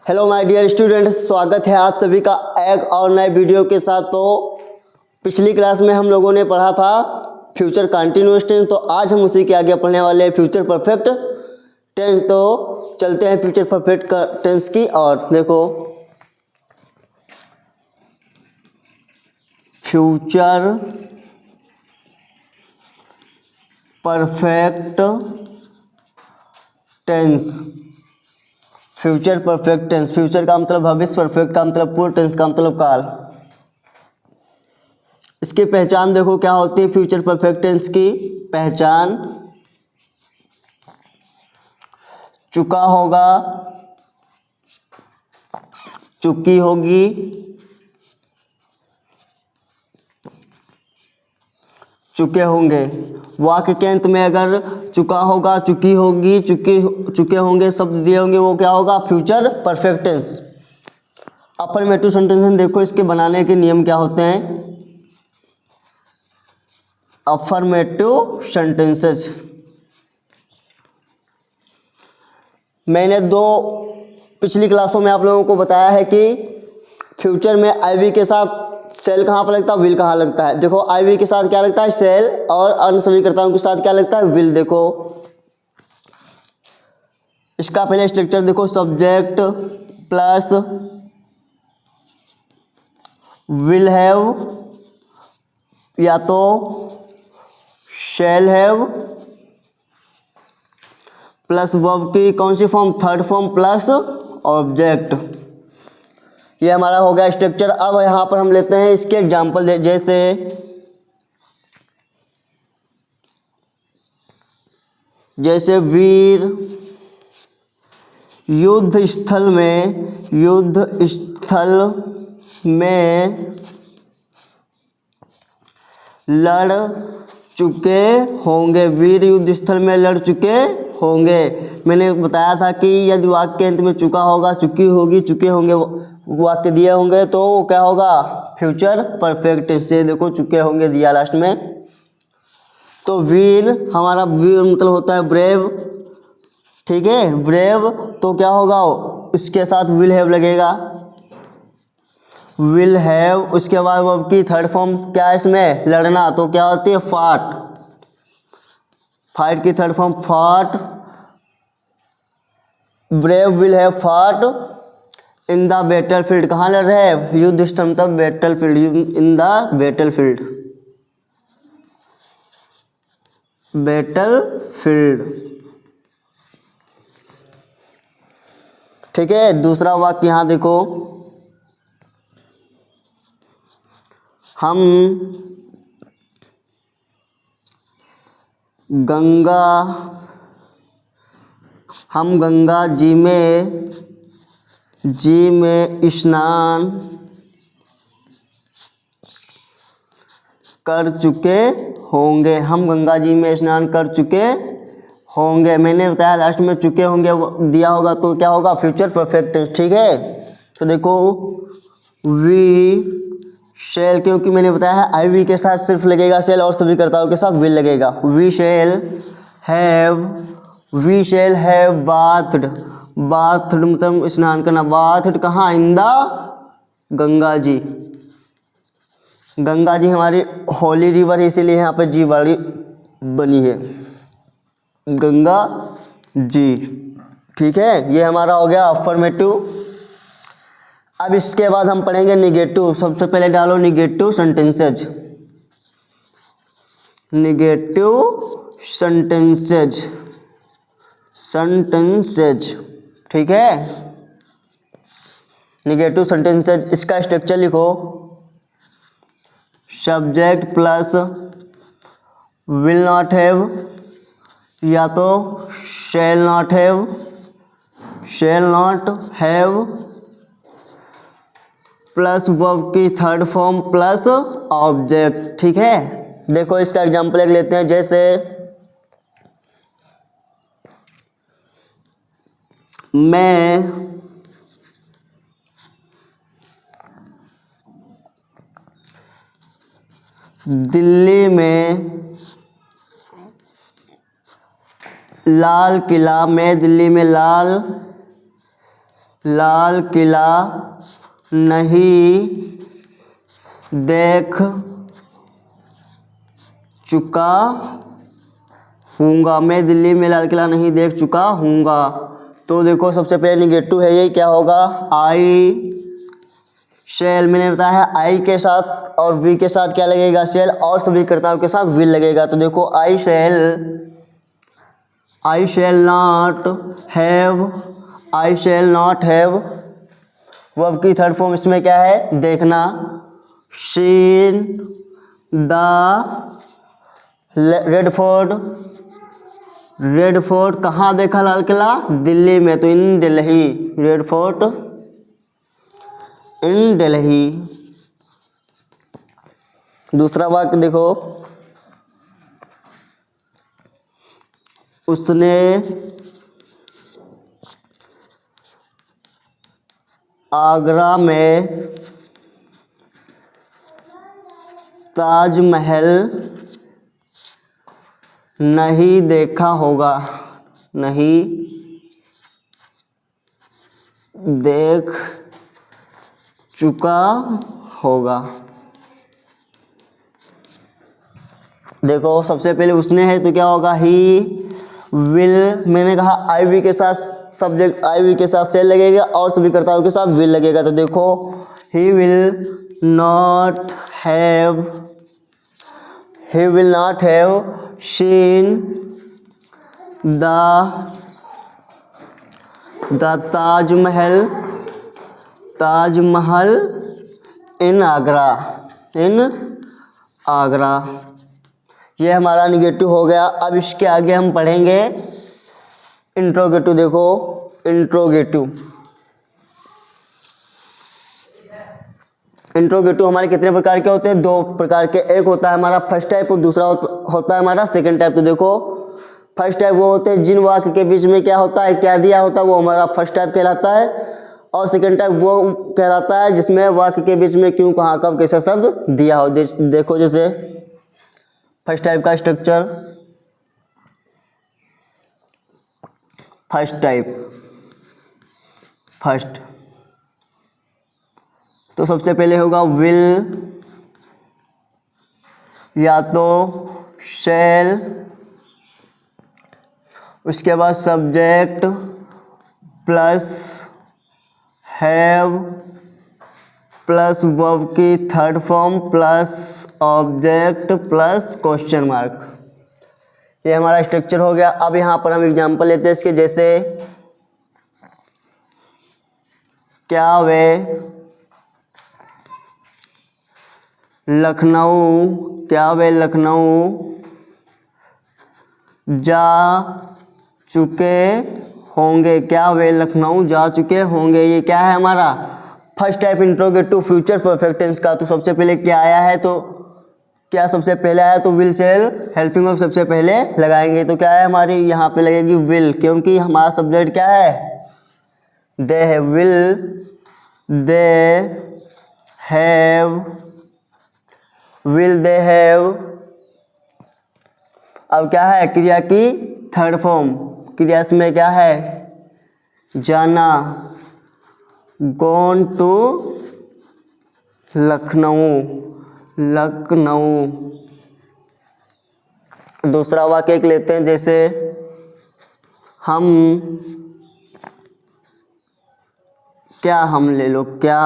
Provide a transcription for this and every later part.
Hello my dear students, स्वागत है आप सभी का एक और नए वीडियो के साथ। तो पिछली क्लास में हम लोगों ने पढ़ा था फ्यूचर कंटिन्यूअस टेंस, तो आज हम उसी के आगे पढ़ने वाले हैं फ्यूचर परफेक्ट टेंस। तो चलते हैं फ्यूचर परफेक्ट टेंस की। और देखो, future perfect tense. Future perfect tense, future का मतलब भविष्य, परफेक्ट का मतलब पूर्ण, टेंस का मतलब काल। इसकी पहचान देखो क्या होती है। फ्यूचर परफेक्ट टेंस की पहचान: चुका होगा, चुकी होगी, चुके होंगे। वाक्य के अंत में अगर चुका होगा, चुकी होगी, चुके होंगे शब्द दिए होंगे, वो क्या होगा? Future perfect tense. Affirmative sentence देखो, इसके बनाने के नियम क्या होते हैं। अफर्मेटिव सेंटेंसेस मैंने पिछली क्लासों में आप लोगों को बताया है कि फ्यूचर में आईवी के साथ सेल कहाँ पर लगता है, विल कहाँ लगता है। देखो, आईवी के साथ क्या लगता है? सेल। और अन्य सभी कर्ताओं के साथ क्या लगता है? विल। देखो इसका पहले स्ट्रक्चर देखो, सब्जेक्ट प्लस विल हैव, या तो शैल हैव प्लस वर्ब की कौन सी form? Third form plus object. ये हमारा हो गया स्ट्रक्चर। अब यहाँ पर हम लेते हैं इसके एग्जाम्पल, जैसे वीर युद्ध स्थल में लड़ चुके होंगे। वीर युद्ध स्थल में लड़ चुके होंगे। मैंने बताया था कि यदि वाक्य के अंत में चुका होगा, चुकी होगी, चुके होंगे वाक्य दिए होंगे तो क्या होगा? फ्यूचर परफेक्ट से। देखो, चुके होंगे दिया लास्ट में। तो वीर, हमारा वीर मतलब होता है ब्रेव, ठीक है, ब्रेव। तो क्या होगा? उसके साथ विल हैव लगेगा, विल हैव। उसके बाद वर्ब की थर्ड फॉर्म क्या है इसमें? लड़ना। तो क्या होती है? फाट। फाइट की थर्ड फॉर्म फाट। ब्रेव विल हैव फाट इन द बैटल फील्ड। कहाँ लड़ रहे हैं? युद्ध स्थल, तब battle field, in the battle field, battle field, ठीक है। दूसरा वाक्य यहाँ देखो, हम गंगा जी में स्नान कर चुके होंगे। हम गंगा जी में स्नान कर चुके होंगे। मैंने बताया लास्ट में चुके होंगे दिया होगा तो क्या होगा? फ्यूचर परफेक्ट, ठीक है। तो देखो, वी शेल, क्योंकि मैंने बताया है आई वी के साथ सिर्फ लगेगा सेल, और सभी कर्ताओं के साथ विल लगेगा। We shall have bathed. Bathed मतलब स्नान करना। बाथड कहाँ? In the Ganga ji. गंगा जी हमारी होली रिवर है, इसीलिए यहाँ पे जी वाली बनी है, गंगा जी, ठीक है। ये हमारा हो गया अफर्मेटिव। अब इसके बाद हम पढ़ेंगे निगेटिव। सबसे पहले डालो निगेटिव सेंटेंसेज। निगेटिव सेंटेंसेज, ठीक है। निगेटिव सेंटेंसेज, इसका स्ट्रक्चर लिखो, subject plus will not have, या तो शैल नॉट हैव प्लस वर्ब की थर्ड फॉर्म प्लस ऑब्जेक्ट, ठीक है। देखो, इसका एग्जांपल एक लेते हैं, जैसे मैं दिल्ली में लाल किला, मैं दिल्ली में लाल लाल किला नहीं देख चुका हूँगा, मैं दिल्ली में लाल किला नहीं देख चुका हूँगा। तो देखो सबसे पहले निगेटिव है ये, क्या होगा, आई शेल। मैंने बताया है आई के साथ और वी के साथ क्या लगेगा, शेल, और सभी कर्ताओं के साथ विल लगेगा। तो देखो I shall not have, I shall not have verb की थर्ड फॉर्म इसमें क्या है, देखना। सीन द रेड फोर्ट कहाँ देखा लाल किला, दिल्ली में, तो इन दिल्ली, रेड फोर्ट इन दिल्ली। दूसरा वाक्य देखो, उसने आगरा में ताजमहल नहीं देखा होगा, नहीं देख चुका होगा। देखो सबसे पहले उसने है तो क्या होगा, ही विल। मैंने कहा आई वी के साथ सब्जेक्ट, आई वी के साथ सेल लगेगा और सभी कर्ताओं के साथ विल लगेगा। तो देखो he will not have seen the Taj Mahal in Agra. ये हमारा निगेटिव हो गया। अब इसके आगे हम पढ़ेंगे इंट्रोगेटिव। देखो इंट्रोगेटिव हमारे कितने प्रकार के होते हैं, दो प्रकार के। एक होता है हमारा फर्स्ट टाइप और दूसरा होता है हमारा सेकंड टाइप। तो देखो फर्स्ट टाइप वो होते हैं जिन वाक्य के बीच में क्या होता है, क्या दिया होता है, वो हमारा फर्स्ट टाइप कहलाता है। और सेकंड टाइप वो कहलाता है जिसमें वाक्य के बीच में क्यों, कहाँ, कब, कैसा शब्द दिया हो। देखो जैसे फर्स्ट टाइप का स्ट्रक्चर, फर्स्ट तो सबसे पहले होगा विल या तो शैल, उसके बाद subject plus have plus verb की third form plus object plus question mark. ये हमारा स्ट्रक्चर हो गया। अब यहाँ पर हम एग्जांपल लेते हैं इसके, जैसे क्या वे लखनऊ जा चुके होंगे, क्या वे लखनऊ जा चुके होंगे। ये क्या है हमारा first type interrogative future perfect tense का। तो सबसे पहले क्या आया है, तो क्या सबसे पहले आया, तो विल शेल हेल्पिंग वर्ब सबसे पहले लगाएंगे। तो क्या है हमारी यहाँ पे लगेगी विल, क्योंकि हमारा सब्जेक्ट क्या है, दे है। Will they have. अब क्या है, क्रिया की थर्ड फॉर्म, क्रिया में क्या है, जाना, गॉन टू लखनऊ। दूसरा वाक्य एक लेते हैं, जैसे हम ले लो, क्या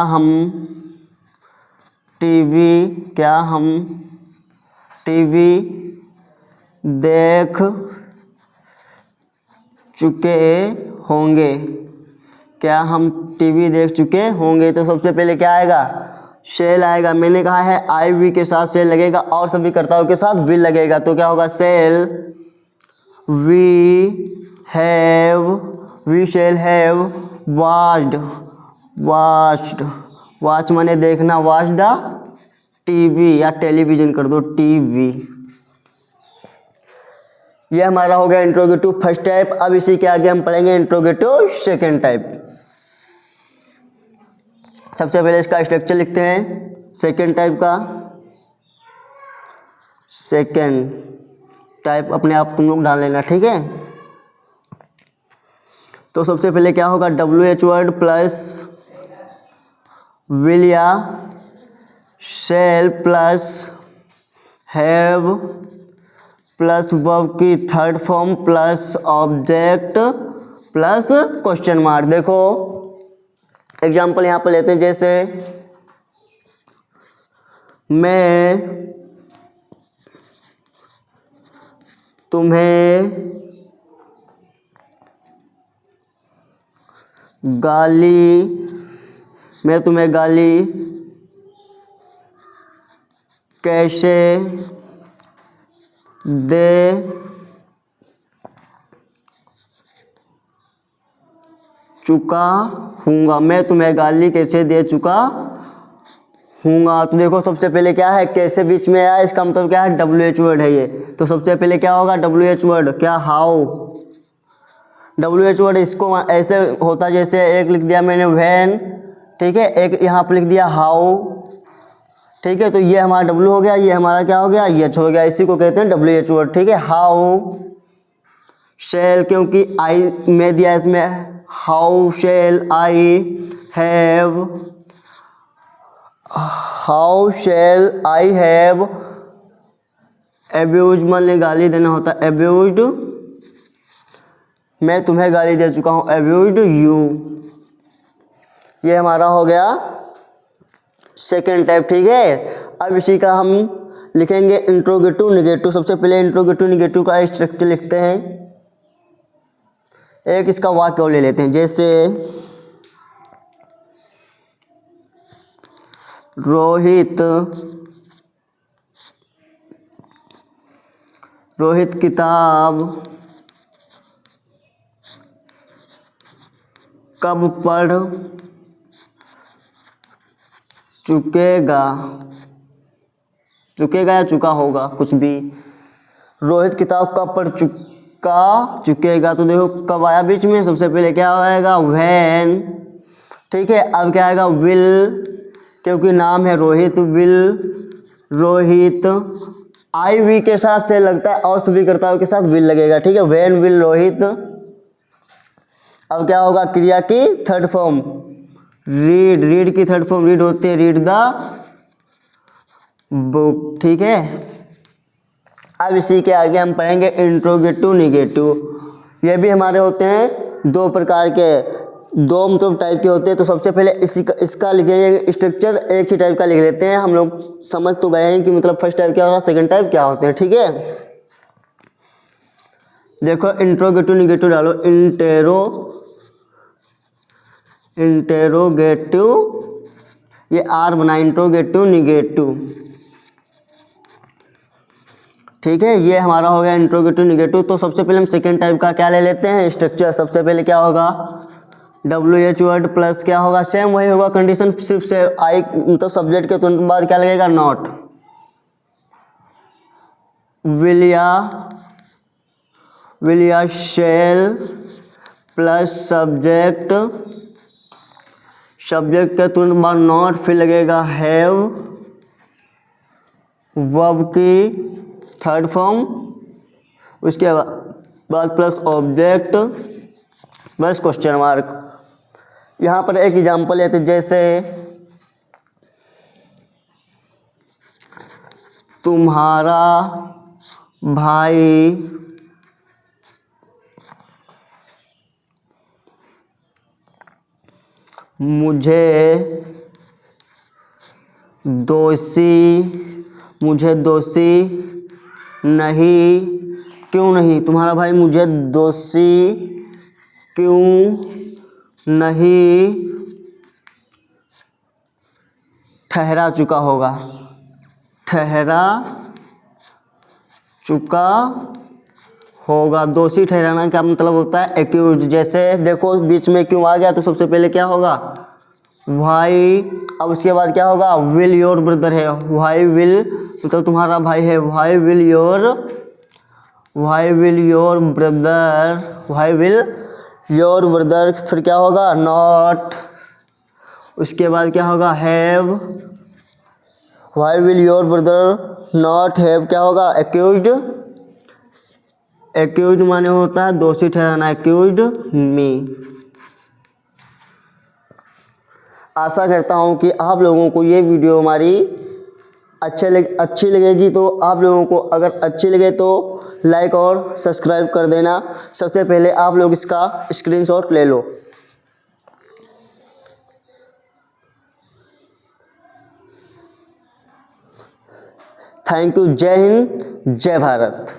हम टीवी देख चुके होंगे, क्या हम टीवी देख चुके होंगे। तो सबसे पहले क्या आएगा, शेल आएगा। मैंने कहा है आई वी के साथ शेल लगेगा और सभी कर्ताओं के साथ विल लगेगा। तो क्या होगा, shall we shall have watch माने देखना, वॉच द टीवी या टेलीविजन कर दो, टीवी। ये हमारा हो गया इंट्रोगेटिव फर्स्ट टाइप। अब इसी के आगे हम पढ़ेंगे इंट्रोगेटिव सेकंड टाइप। सबसे पहले इसका स्ट्रक्चर लिखते हैं सेकंड टाइप का। सेकंड टाइप अपने आप तुम लोग डाल लेना, ठीक है। तो सबसे पहले क्या होगा, WH वर्ड प्लस विल या shall plus have plus verb की third form plus object plus question mark. देखो एग्जाम्पल यहाँ पर लेते हैं, जैसे मैं तुम्हें गाली कैसे दे चुका हूँगा, मैं तुम्हें गाली कैसे दे चुका हूँगा। तो देखो सबसे पहले क्या है, कैसे बीच में आया, इसका मतलब क्या है, WH वर्ड है ये। तो सबसे पहले क्या होगा, WH वर्ड, क्या, हाउ। WH वर्ड इसको ऐसे होता, जैसे एक लिख दिया मैंने व्हेन, ठीक है, एक यहाँ पर लिख दिया हाउ, ठीक है। तो ये हमारा W हो गया, ये हमारा क्या हो गया, H हो गया। इसी को कहते हैं WH वर्ड, ठीक है। हाउ शैल, क्योंकि आई में दिया इसमें, how shell I have, how shell I have abused, मान ले गाली देना होता है, अब्यूज्ड, मैं तुम्हें गाली दे चुका हूँ, अब्यूज्ड यू। ये हमारा हो गया सेकेंड टाइप, ठीक है। अब इसी का हम लिखेंगे इंट्रोगेटिव निगेटिव। सबसे पहले इंट्रोगेटिव निगेटिव का स्ट्रक्चर लिखते हैं। एक इसका वाक्य ले लेते हैं, जैसे रोहित किताब कब पढ़ चुकेगा या चुका होगा, कुछ भी। रोहित किताब कब पढ़ चुकेगा, तो देखो कब आया बीच में, सबसे पहले क्या आएगा, व्हेन, ठीक है। अब क्या आएगा, विल, क्योंकि नाम है Rohit, will Rohit, I we के साथ से लगता है और सभी कर्ताओं के साथ विल लगेगा, ठीक है। When will Rohit. अब क्या होगा, क्रिया की थर्ड फॉर्म रीड की थर्ड फॉर्म रीड होती है, रीड द बुक, ठीक है। अब इसी के आगे हम पढ़ेंगे इंट्रोगेटिव निगेटिव। ये भी हमारे होते हैं दो प्रकार के, दो मतलब टाइप के होते हैं। तो सबसे पहले इसका लिखेंगे स्ट्रक्चर, एक ही टाइप का लिख लेते हैं। हम लोग समझ तो गए हैं कि मतलब फर्स्ट टाइप क्या होता है, सेकंड टाइप क्या होते हैं, ठीक है। देखो इंट्रोगेटिव निगेटिव डालो, इंटेरोगेटिव, ये आर बना, इंट्रोगेटिव निगेटिव, ठीक है। ये हमारा हो गया इंट्रोगेटिव निगेटिव। तो सबसे पहले हम सेकेंड टाइप का क्या ले लेते हैं, स्ट्रक्चर। सबसे पहले क्या होगा, WH वर्ड प्लस क्या होगा, सेम वही होगा कंडीशन, सिर्फ से आई मतलब सब्जेक्ट के तुरंत बाद क्या लगेगा, नॉट। विल या शैल प्लस सब्जेक्ट के तुरंत बाद नॉट, फिर लगेगा हैव, वर्ब की थर्ड फॉर्म, उसके बाद plus object plus question mark. यहाँ पर एक एग्जांपल लेते, जैसे तुम्हारा भाई मुझे दोषी नहीं, क्यों नहीं, तुम्हारा भाई मुझे दोषी क्यों नहीं ठहरा चुका होगा। दोषी ठहराना क्या मतलब होता है, एक्यूज। जैसे देखो बीच में क्यों आ गया, तो सबसे पहले क्या होगा, वाई, अब उसके बाद क्या होगा, विल योर ब्रदर है, वाई विल मतलब तुम्हारा भाई है, वाई विल योर ब्रदर, फिर क्या होगा, नॉट, उसके बाद क्या होगा, have, why will your brother not have, क्या होगा, एक्यूज्ड, एक्यूज्ड माने होता है दोषी ठहराना, एक्यूज्ड मी। आशा करता हूँ कि आप लोगों को ये वीडियो हमारी अच्छी लगेगी। तो आप लोगों को अगर अच्छी लगे तो लाइक और सब्सक्राइब कर देना। सबसे पहले आप लोग इसका स्क्रीनशॉट ले लो। Thank you. जय हिंद, जय भारत।